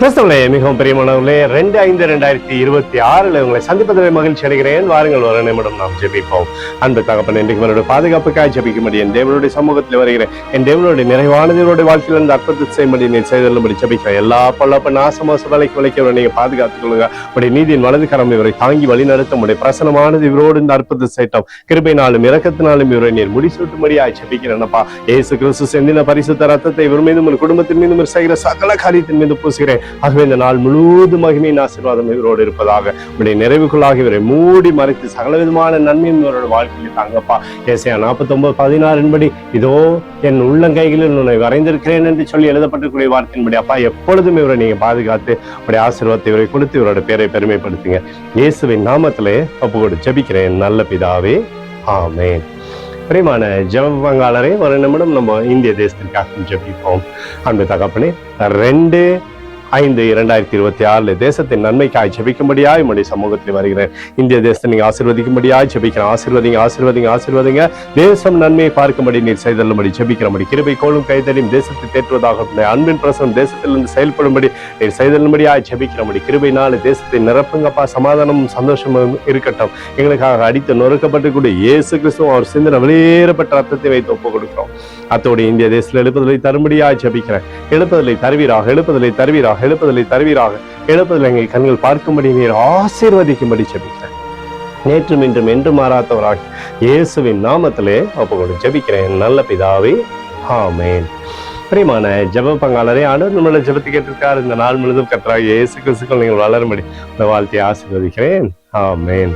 கிறிஸ்தவர்களே, மிகவும் பிரியமானவர்களே, 2/5/2026 உங்களை சந்திப்பதில் மகிழ்ச்சி அடைகிறேன். வாருங்கள், ஒரு நிமிடம் நாம் ஜெபிப்போம். அன்பு தகப்பன், இன்றைக்கு அவருடைய பாதுகாப்புக்காக ஜெபிக்கும்படி என் தேவனுடைய சமூகத்தில் வருகிறேன். என் தேவனுடைய நிறைவான தேவனுடைய வாழ்க்கையில் இருந்து அற்புதத்தை செய்யும்படி நீ செய்தபடி ஜெபிக்கிறேன். எல்லா பொல்லாப்ப நாசமோச வலைக்கு விளைக்கிறவரை நீங்க பாதுகாத்துக் கொள்ளுங்க. உடைய நீதியின் வலது கரம் இவரை தாங்கி வழி நடத்த உடைய பிரசனமானது இவரோடு இந்த அற்புதத்தை செய்யட்டும். கிருபையினாலும் இரக்கத்தினாலும் இவரை நீர் முடிசூட்டும்படியாய் ஜெபிக்கிறேன்ப்பா. இயேசு கிறிஸ்து செந்தின பரிசுத்த ரத்தத்தை இவர் மீதும் குடும்பத்தின் மீதும் செய்கிற சகல காரியத்தின் மீது பூசுகிறேன். ஆகவே இந்த நாள் முழுவதும் மகிமையின் ஆசீர்வாதம் இவரோடு இருப்பதாக. உடைய நிறைவுக்குள்ளாக இவரை மூடி மறைத்து சகல விதமான நன்மையும் இவரோட வாழ்க்கையில் தாங்கப்பா. ஏசாயா 49:16 இதோ என் உள்ளங்கைகளில் உன்னை வரைந்திருக்கிறேன் என்று சொல்லி எழுதப்பட்டிருக்கிற வார்த்தையின்படி அப்பா, எப்பொழுதும் இவரை நீங்க பாதுகாத்து உடைய ஆசீர்வாதத்தை இவரை கொடுத்து இவரோட பேரை பெருமைப்படுத்துங்க. இயேசுவின் நாமத்திலே ஒப்புக்கொடு ஜெபிக்கிறேன் நல்ல பிதாவே, ஆமென். பிரியமான ஜெப பங்காளரே, ஒரு நிமிடம் நம்ம இந்திய தேசத்திற்காக ஜெபிப்போம். அன்பு தகப்பனே, 2/5/2026 தேசத்தின் நன்மைக்காய் ஜெபிக்கும்படியாய் உம்முடைய சமூகத்தில் வருகிறேன். இந்திய தேசத்தை நீங்க ஆசீர்வதிக்கும்படியாய் ஜெபிக்கிறேன். ஆசீர்வதிங்க. தேசம் நன்மையை பார்க்கும்படி நீர் செய்தல்லும்படி ஜெபிக்கிறபடி கிருபை கோலும் கைதடியும் தேசத்தை தேற்றுவதாக அன்பின் பிரசனம் தேசத்திலிருந்து செயல்படும்படி நீர் செய்தல்லும்படியாய் ஜெபிக்கிறபடி கிருபையினால தேசத்தை நிரப்புங்கப்பா. சமாதானமும் சந்தோஷமும் இருக்கட்டும். எங்களுக்காக அடித்து நொறுக்கப்பட்டு இயேசு கிறிஸ்துவ அவர் சிந்தனை வெளியேறப்பட்ட ரத்தத்தை வைத்து ஒப்புக் கொடுக்கிறோம். அத்தோடு இந்திய தேசத்தில் எழுப்புதலை தரும்படியாய் ஜெபிக்கிறேன். எழுப்புதலை தருவீராக எங்கள் கண்கள் பார்க்கும்படி நீர் ஆசீர்வதிக்கும்படி ஜெபிக்கிறேன். நேற்றும் இன்றும் என்று மாறாதவராக இயேசுவின் நாமத்திலே ஒப்புக்கொண்டு ஜெபிக்கிறேன் நல்ல பிதாவே, ஆமென். பிரியமான ஜெப பங்காளரே, ஆண்டவர் நம்மள ஜெபத்தை கேட்டிருக்கார். இந்த நாள் முழுவதும் கர்த்தராகிய இயேசு கிறிஸ்துவுக்குள் நீங்கள் வளரும்படி இந்த வாழ்த்தையை ஆசீர்வதிக்கிறேன். ஆமென்.